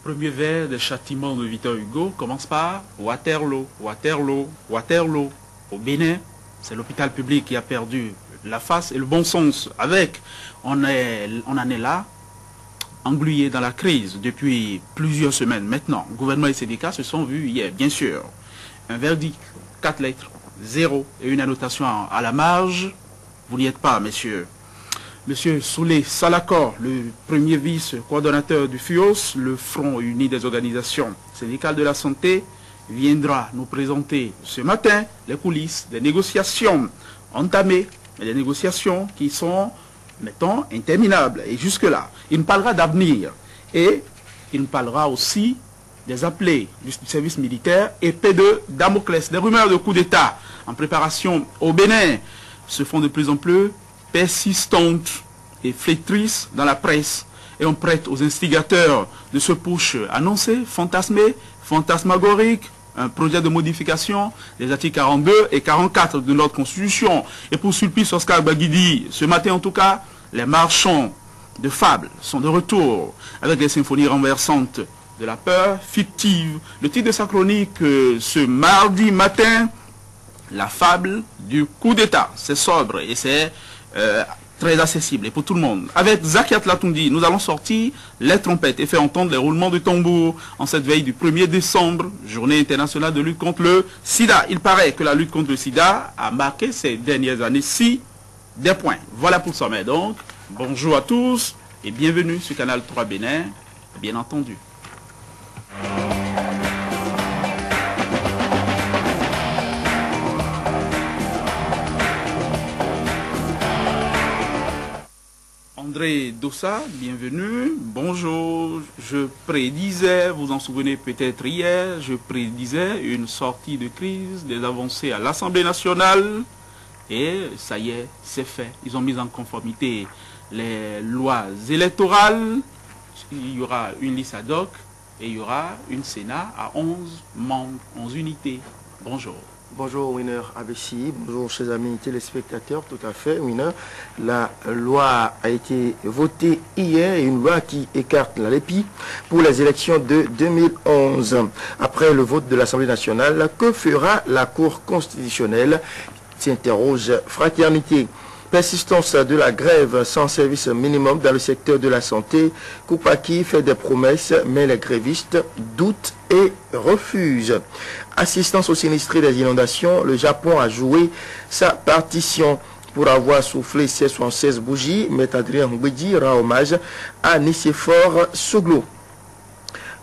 premier vers des châtiments de Victor Hugo commence par Waterloo, Waterloo, Waterloo. Au Bénin, c'est l'hôpital public qui a perdu la face et le bon sens. On en est là, englué dans la crise depuis plusieurs semaines maintenant. Gouvernement et syndicats se sont vus hier, bien sûr. Un verdict, 4 lettres, 0 et une annotation à la marge. Vous n'y êtes pas, messieurs. Monsieur Soulé Salakor, le premier vice-coordonnateur du FUOS, le Front Uni des organisations syndicales de la santé, viendra nous présenter ce matin les coulisses des négociations entamées, mais des négociations qui sont, mettons, interminables. Et jusque-là, il nous parlera d'avenir et il nous parlera aussi des appelés du service militaire, épée de Damoclès, des rumeurs de coup d'État en préparation au Bénin se font de plus en plus persistantes et flétrisses dans la presse et on prête aux instigateurs de ce push annoncé, fantasmé, fantasmagorique, un projet de modification des articles 42 et 44 de notre Constitution. Et pour Sulpice Oscar Baguidi, ce matin en tout cas, les marchands de fables sont de retour avec les symphonies renversantes de la peur fictive. Le titre de sa chronique ce mardi matin, la fable du coup d'État. C'est sobre et c'est très accessible et pour tout le monde. Avec Zakiat Latoundi, nous allons sortir les trompettes et faire entendre les roulements de tambour en cette veille du 1er décembre, journée internationale de lutte contre le sida. Il paraît que la lutte contre le sida a marqué ces dernières années-ci des points. Voilà pour le sommet donc. Bonjour à tous et bienvenue sur Canal 3 Bénin, bien entendu. André Dossa, bienvenue. Bonjour. Je prédisais, vous en souvenez peut-être hier, je prédisais une sortie de crise, des avancées à l'Assemblée nationale. Et ça y est, c'est fait. Ils ont mis en conformité les lois électorales. Il y aura une liste ad hoc et il y aura une Sénat à 11 membres, 11 unités. Bonjour. Bonjour Winner Abessi, bonjour chers amis téléspectateurs, tout à fait Winner. La loi a été votée hier, une loi qui écarte la LEPI pour les élections de 2011. Après le vote de l'Assemblée nationale, que fera la Cour constitutionnelle? S'interroge Fraternité. Persistance de la grève sans service minimum dans le secteur de la santé. Koupaki fait des promesses, mais les grévistes doutent et refusent. Assistance aux sinistrés des inondations, le Japon a joué sa partition pour avoir soufflé ses 76 bougies. Maître Adrien Mbedi rend hommage à Nicéphore Soglo.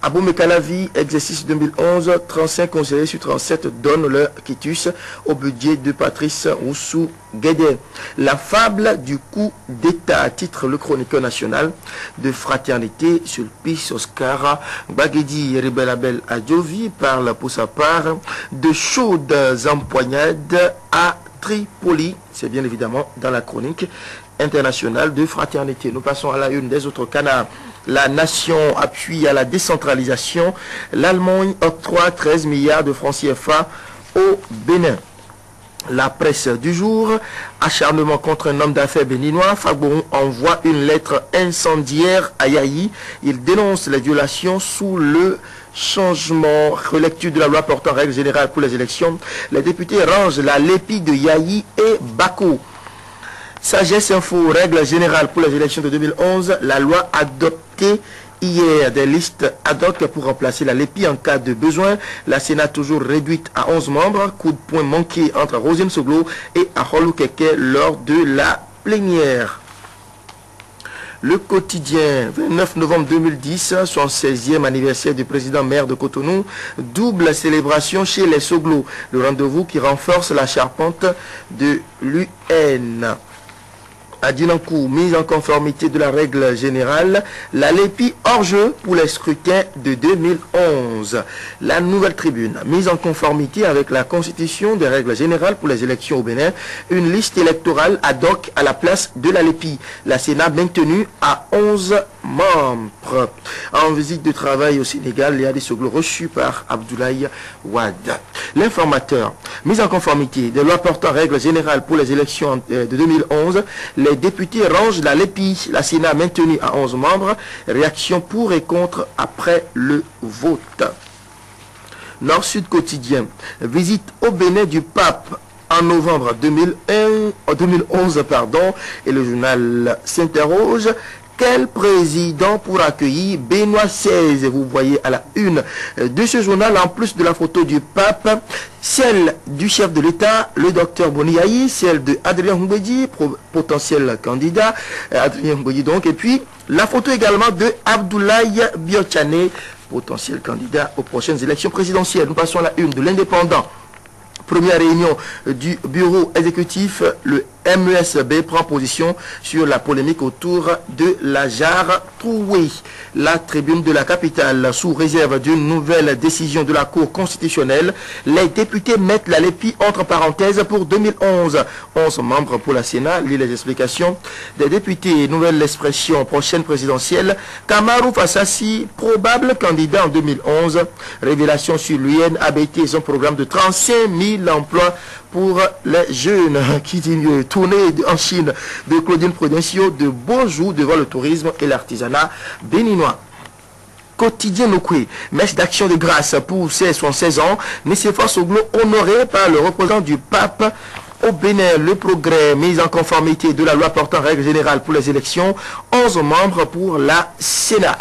Abou Mekalavi, exercice 2011, 35 conseillers sur 37 donnent leur quitus au budget de Patrice Roussou Guédé. La fable du coup d'État, titre le chroniqueur national de Fraternité, Sulpice Oscar Baguedi. Rebelabel Adjovi parle pour sa part de chaudes empoignades à Tripoli. C'est bien évidemment dans la chronique internationale de Fraternité. Nous passons à la une des autres canards. La nation appuie à la décentralisation. L'Allemagne octroie 13 milliards de francs CFA au Bénin. La presse du jour, acharnement contre un homme d'affaires béninois. Fagbourou envoie une lettre incendiaire à Yayi. Il dénonce les violations sous le changement, relecture de la loi portant règles générales pour les élections. Les députés rangent la LEPI de Yayi et Bako. Sagesse Info, règles générales pour les élections de 2011, la loi adoptée hier des listes ad hoc pour remplacer la LEPI en cas de besoin. La Sénat toujours réduite à 11 membres, coup de poing manqué entre Rosine Soglo et Aholou Keke lors de la plénière. Le quotidien, 29 novembre 2010, son 16e anniversaire du président maire de Cotonou, double célébration chez les Soglo, le rendez-vous qui renforce la charpente de l'UN. À Dinancourt, mise en conformité de la règle générale, la LEPI hors jeu pour les scrutins de 2011. La Nouvelle Tribune, mise en conformité avec la constitution des règles générales pour les élections au Bénin, une liste électorale ad hoc à la place de la LEPI. La Sénat maintenue à 11 membres. En visite de travail au Sénégal, Léa Dessoglo reçu par Abdoulaye Wade. L'informateur, mise en conformité des lois portant règles générales pour les élections de 2011, les les députés rangent la LEPI. La Sénat maintenue à 11 membres. Réaction pour et contre après le vote. Nord-Sud quotidien. Visite au Bénin du pape en novembre 2011, et le journal s'interroge. Quel président pour accueillir Benoît XVI? Vous voyez à la une de ce journal, en plus de la photo du pape, celle du chef de l'État, le docteur Boniaï, celle de Adrien Mbedi, potentiel candidat, Adrien Mbedi donc, et puis la photo également de Abdoulaye Biotchane, potentiel candidat aux prochaines élections présidentielles. Nous passons à la une de l'Indépendant. Première réunion du bureau exécutif, le MESB prend position sur la polémique autour de la jarre trouée. La tribune de la capitale, sous réserve d'une nouvelle décision de la Cour constitutionnelle, les députés mettent la LEPI entre parenthèses pour 2011. 11 membres pour la Sénat, lit les explications des députés. Nouvelle expression, prochaine présidentielle, Kamarou Fassassi, probable candidat en 2011. Révélation sur l'UNABT, son programme de 35 000 emplois pour les jeunes. Qui dit mieux? Tournée en Chine de Claudine Prudencio, de beaux jours devant le tourisme et l'artisanat béninois. Quotidien Nokwe, messe d'action de grâce pour ses 76 ans, Nicéphore Soglo honoré par le représentant du pape au Bénin. Le progrès, mise en conformité de la loi portant règles générales pour les élections, 11 membres pour la Sénat.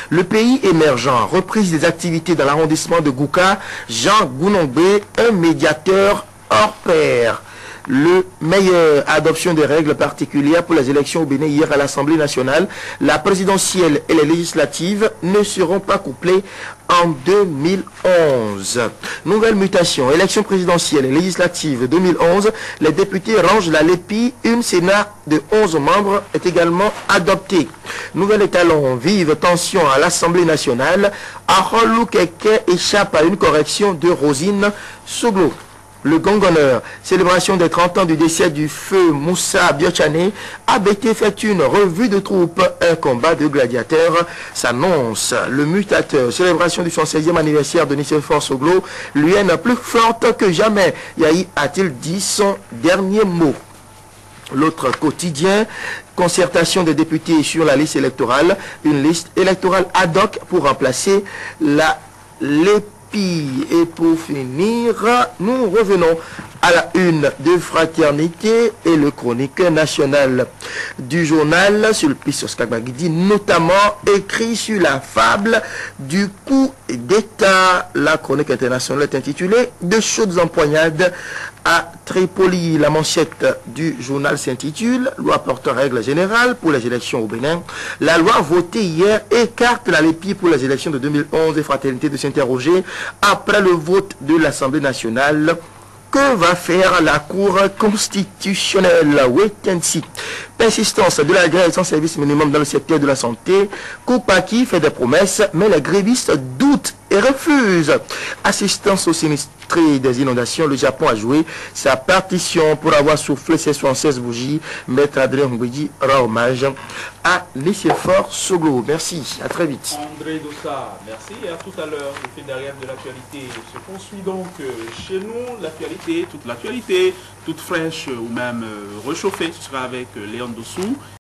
Le pays émergent, reprise des activités dans l'arrondissement de Gouka, Jean Gounombe, un médiateur hors pair. Le meilleur, adoption des règles particulières pour les élections au Bénin hier à l'Assemblée nationale. La présidentielle et les législatives ne seront pas couplées en 2011. Nouvelle mutation, élection présidentielle et législative 2011. Les députés rangent la LEPI. Une Sénat de 11 membres est également adoptée. Nouvel étalon, vive tension à l'Assemblée nationale. Arolou Keke échappe à une correction de Rosine Soglo. Le gongonneur, célébration des 30 ans du décès du feu Moussa Biotchane, ABT fait une revue de troupes, un combat de gladiateurs s'annonce. Le mutateur, célébration du 116e anniversaire de Nicéphore Soglo, l'UN plus forte que jamais. Yahi a-t-il dit son dernier mot? L'autre quotidien, concertation des députés sur la liste électorale, une liste électorale ad hoc pour remplacer la LEPI. Et pour finir, nous revenons à la une de Fraternité et le chroniqueur national du journal Sulpice Oskagbagidi, notamment écrit sur la fable du coup d'État. La chronique internationale est intitulée « De chaudes empoignades à Tripoli ». La manchette du journal s'intitule « Loi portant règles générales pour les élections au Bénin ». La loi votée hier écarte la LEPI pour les élections de 2011 et Fraternité de s'interroger après le vote de l'Assemblée nationale. Que va faire la Cour constitutionnelle? Wait and see. Persistance de la grève sans service minimum dans le secteur de la santé. Koupaki fait des promesses, mais les grévistes doutent et refusent. Assistance aux sinistrés des inondations, le Japon a joué sa partition pour avoir soufflé ses 76 bougies. Maître Adrien Mbedi rend hommage à Nicéphore Soglo. Merci, à très vite. André Dossa, merci et à tout à l'heure. Le fait derrière de l'actualité se poursuit donc chez nous. L'actualité, toute fraîche ou même réchauffée, ce sera avec Léon Dossou.